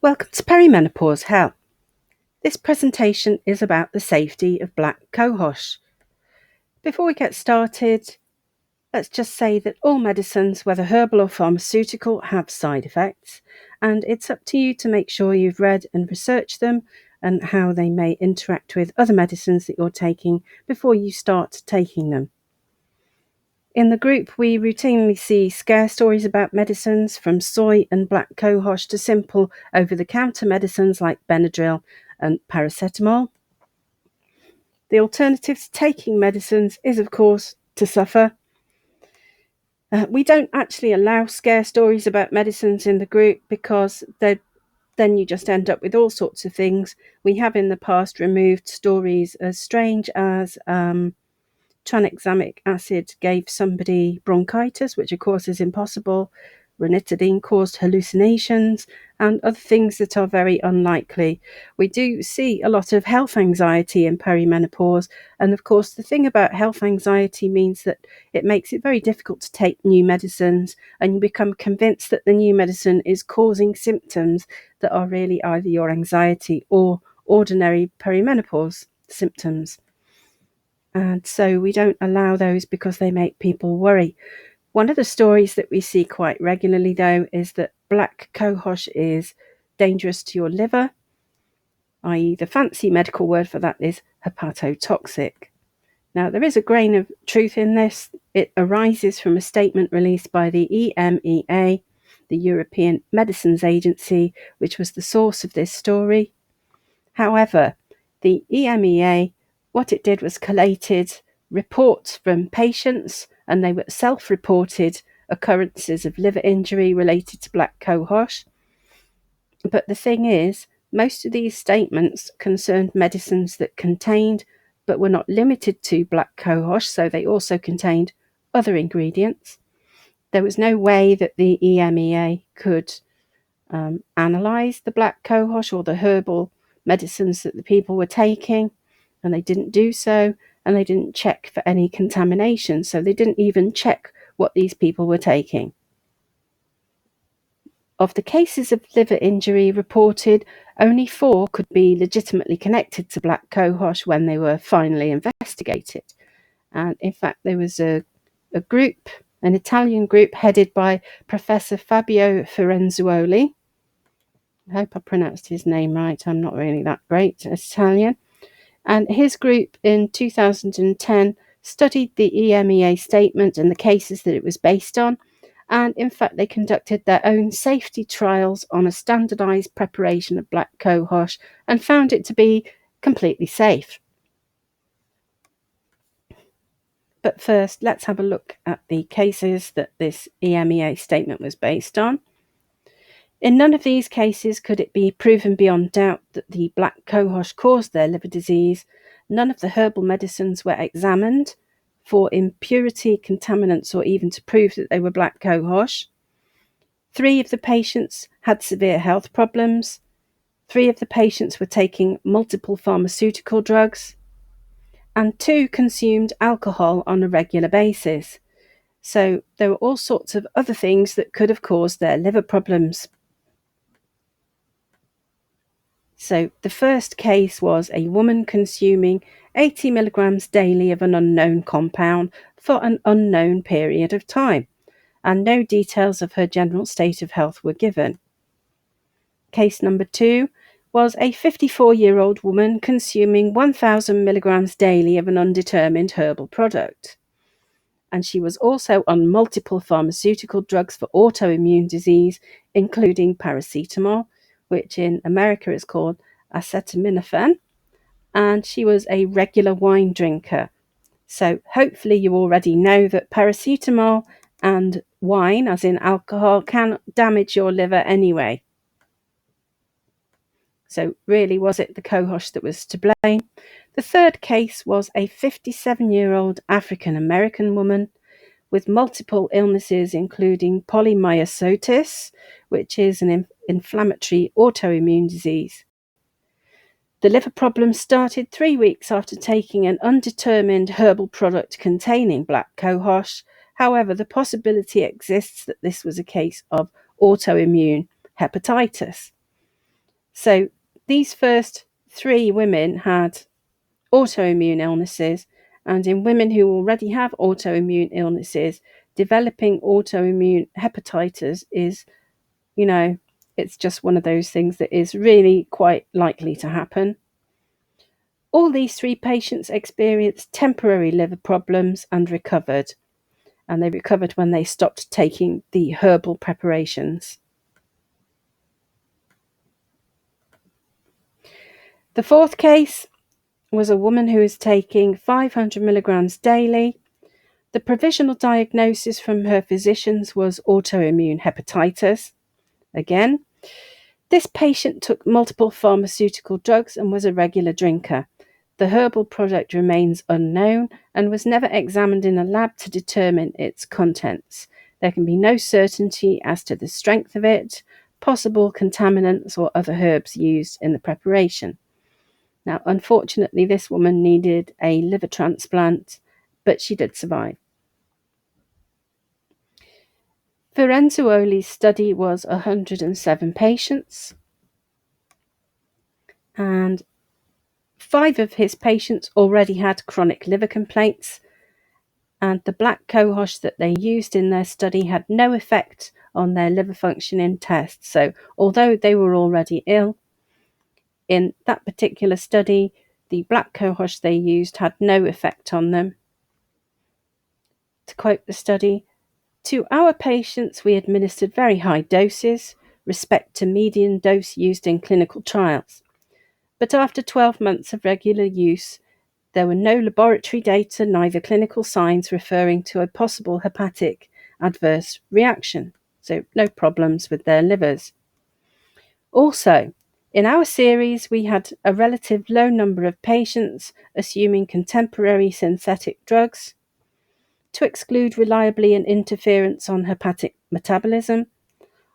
Welcome to Perimenopause Hell. This presentation is about the safety of Black Cohosh. Before we get started, let's just say that all medicines, whether herbal or pharmaceutical, have side effects, and it's up to you to make sure you've read and researched them and how they may interact with other medicines that you're taking before you start taking them. In the group, we routinely see scare stories about medicines, from soy and Black Cohosh to simple over-the-counter medicines like Benadryl and paracetamol. The alternative to taking medicines is, of course, to suffer. We don't actually allow scare stories about medicines in the group because then you just end up with all sorts of things. We have in the past removed stories as strange as tranexamic acid gave somebody bronchitis, which of course is impossible. Ranitidine caused hallucinations and other things that are very unlikely. We do see a lot of health anxiety in perimenopause, and of course the thing about health anxiety means that it makes it very difficult to take new medicines, and you become convinced that the new medicine is causing symptoms that are really either your anxiety or ordinary perimenopause symptoms. And so we don't allow those because they make people worry. One of the stories that we see quite regularly, though, is that Black Cohosh is dangerous to your liver, i.e. the fancy medical word for that is hepatotoxic. Now, there is a grain of truth in this. It arises from a statement released by the EMEA, the European Medicines Agency, which was the source of this story. However, the EMEA, what it did was collated reports from patients, and they were self-reported occurrences of liver injury related to Black Cohosh. But the thing is, most of these statements concerned medicines that contained, but were not limited to, Black Cohosh, so they also contained other ingredients. There was no way that the EMEA could analyse the Black Cohosh or the herbal medicines that the people were taking, and they didn't do so, and they didn't check for any contamination, so they didn't even check what these people were taking. Of the cases of liver injury reported, only 4 could be legitimately connected to Black Cohosh when they were finally investigated. And in fact, there was a group, an Italian group headed by Professor Fabio Firenzuoli. I hope I pronounced his name right. I'm not really that great at Italian. And his group in 2010 studied the EMEA statement and the cases that it was based on. And in fact, they conducted their own safety trials on a standardized preparation of Black Cohosh and found it to be completely safe. But first, let's have a look at the cases that this EMEA statement was based on. In none of these cases could it be proven beyond doubt that the Black Cohosh caused their liver disease. None of the herbal medicines were examined for impurity, contaminants, or even to prove that they were Black Cohosh. 3 of the patients had severe health problems. 3 of the patients were taking multiple pharmaceutical drugs. And 2 consumed alcohol on a regular basis. So there were all sorts of other things that could have caused their liver problems. So the first case was a woman consuming 80 milligrams daily of an unknown compound for an unknown period of time, and no details of her general state of health were given. Case number 2 was a 54-year-old woman consuming 1,000 milligrams daily of an undetermined herbal product. And she was also on multiple pharmaceutical drugs for autoimmune disease, including paracetamol, which in America is called acetaminophen, and she was a regular wine drinker. So hopefully you already know that paracetamol and wine, as in alcohol, can damage your liver anyway. So really, was it the Cohosh that was to blame? The third case was a 57-year-old African-American woman with multiple illnesses, including polymyositis, which is an inflammatory autoimmune disease. The liver problem started 3 weeks after taking an undetermined herbal product containing Black Cohosh. However, the possibility exists that this was a case of autoimmune hepatitis. So these first 3 women had autoimmune illnesses, and in women who already have autoimmune illnesses, developing autoimmune hepatitis is, it's just one of those things that is really quite likely to happen. All these 3 patients experienced temporary liver problems and recovered. And they recovered when they stopped taking the herbal preparations. The 4th case was a woman who was taking 500 milligrams daily. The provisional diagnosis from her physicians was autoimmune hepatitis. Again, this patient took multiple pharmaceutical drugs and was a regular drinker. The herbal product remains unknown and was never examined in a lab to determine its contents. There can be no certainty as to the strength of it, possible contaminants or other herbs used in the preparation. Now, unfortunately, this woman needed a liver transplant, but she did survive. Firenzuoli's study was 107 patients, and 5 of his patients already had chronic liver complaints, and the Black Cohosh that they used in their study had no effect on their liver functioning tests. So although they were already ill, in that particular study, the Black Cohosh they used had no effect on them. To quote the study, "To our patients, we administered very high doses, respect to median dose used in clinical trials. But after 12 months of regular use, there were no laboratory data, neither clinical signs referring to a possible hepatic adverse reaction." So no problems with their livers. Also, in our series, we had a relative low number of patients assuming contemporary synthetic drugs to exclude reliably an interference on hepatic metabolism,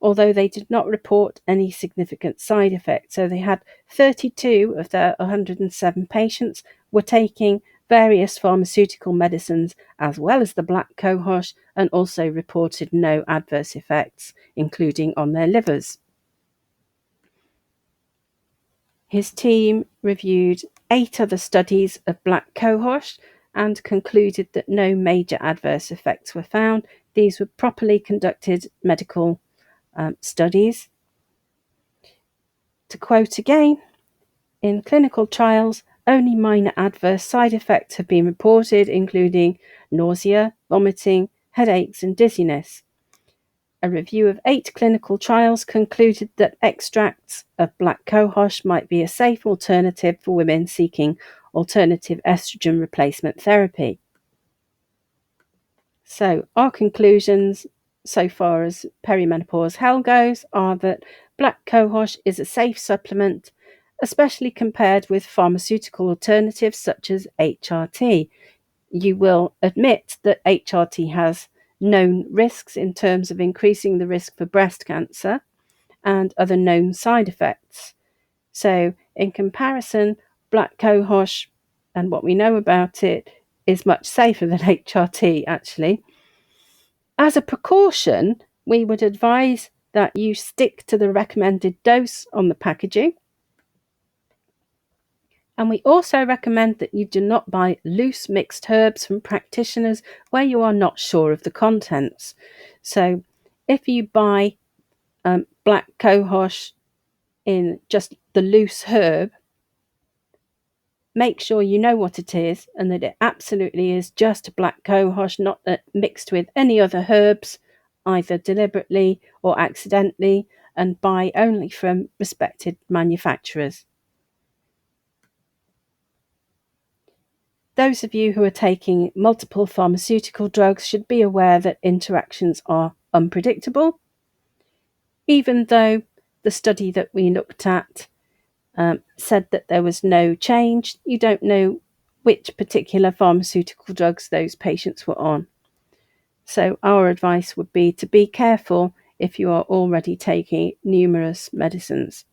although they did not report any significant side effects. So they had 32 of their 107 patients were taking various pharmaceutical medicines as well as the Black Cohosh, and also reported no adverse effects, including on their livers. His team reviewed 8 other studies of Black Cohosh and concluded that no major adverse effects were found. These were properly conducted medical studies. To quote again, "In clinical trials, only minor adverse side effects have been reported, including nausea, vomiting, headaches, and dizziness. A review of 8 clinical trials concluded that extracts of Black Cohosh might be a safe alternative for women seeking alternative estrogen replacement therapy." So our conclusions so far as perimenopause hell goes are that Black Cohosh is a safe supplement, especially compared with pharmaceutical alternatives such as HRT. You will admit that HRT has known risks in terms of increasing the risk for breast cancer and other known side effects. So in comparison, Black Cohosh and what we know about it is much safer than HRT actually. As a precaution, we would advise that you stick to the recommended dose on the packaging. And we also recommend that you do not buy loose mixed herbs from practitioners where you are not sure of the contents. So if you buy Black Cohosh in just the loose herb, make sure you know what it is and that it absolutely is just Black Cohosh, not mixed with any other herbs, either deliberately or accidentally, and buy only from respected manufacturers. Those of you who are taking multiple pharmaceutical drugs should be aware that interactions are unpredictable. Even though the study that we looked at said that there was no change, you don't know which particular pharmaceutical drugs those patients were on. So our advice would be to be careful if you are already taking numerous medicines.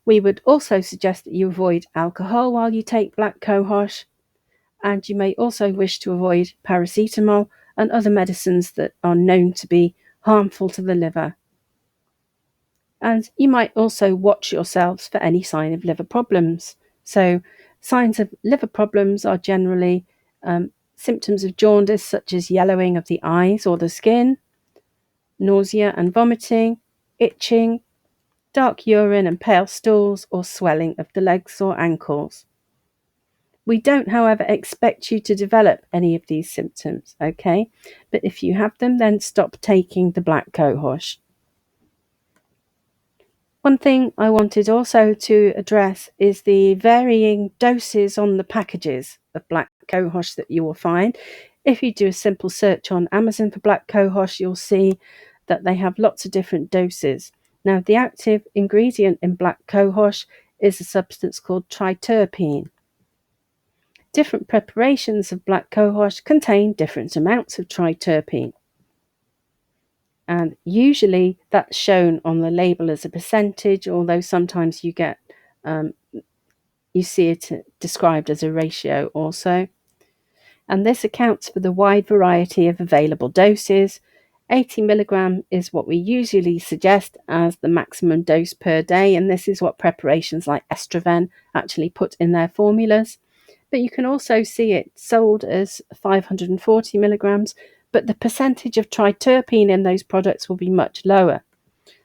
We would also suggest that you avoid alcohol while you take Black Cohosh, and you may also wish to avoid paracetamol and other medicines that are known to be harmful to the liver. And you might also watch yourselves for any sign of liver problems. So signs of liver problems are generally symptoms of jaundice, such as yellowing of the eyes or the skin, nausea and vomiting, itching, dark urine and pale stools, or swelling of the legs or ankles. We don't, however, expect you to develop any of these symptoms, okay? But if you have them, then stop taking the Black Cohosh. One thing I wanted also to address is the varying doses on the packages of Black Cohosh that you will find. If you do a simple search on Amazon for Black Cohosh, you'll see that they have lots of different doses. Now, the active ingredient in Black Cohosh is a substance called triterpene. Different preparations of Black Cohosh contain different amounts of triterpene. And usually that's shown on the label as a percentage, although sometimes you get you see it described as a ratio also. And this accounts for the wide variety of available doses. 80 milligram is what we usually suggest as the maximum dose per day, and this is what preparations like Estroven actually put in their formulas. But you can also see it sold as 540 milligrams, but the percentage of triterpene in those products will be much lower.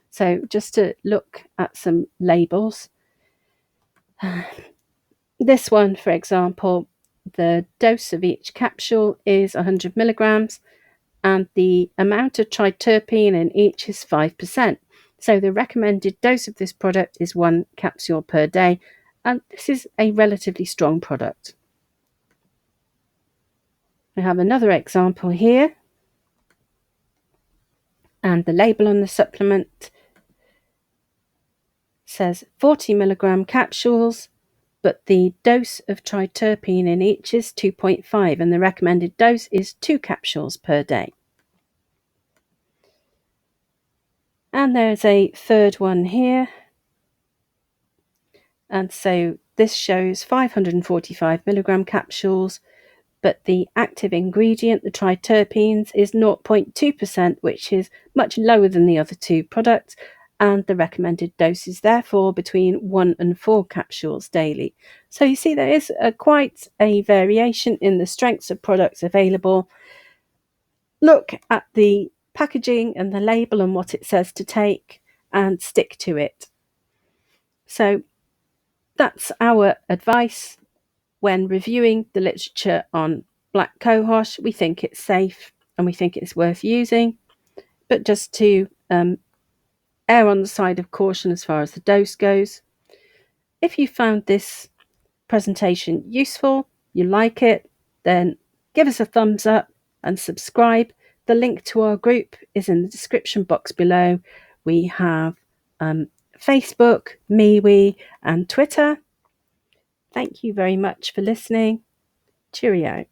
So just to look at some labels. This one, for example, the dose of each capsule is 100 milligrams, and the amount of triterpene in each is 5%. So the recommended dose of this product is 1 capsule per day, and this is a relatively strong product. I have another example here, and the label on the supplement says 40 milligram capsules, but the dose of triterpene in each is 2.5, and the recommended dose is 2 capsules per day. And there's a third one here, and so this shows 545 milligram capsules, but the active ingredient, the triterpenes, is 0.2%, which is much lower than the other two products, and the recommended dose is therefore between 1 and 4 capsules daily. So you see there is quite a variation in the strengths of products available. Look at the packaging and the label and what it says to take, and stick to it. So that's our advice when reviewing the literature on Black Cohosh. We think it's safe and we think it's worth using, but just to err on the side of caution as far as the dose goes. If you found this presentation useful, you like it, then give us a thumbs up and subscribe. The link to our group is in the description box below. We have Facebook, MeWe, and Twitter. Thank you very much for listening. Cheerio.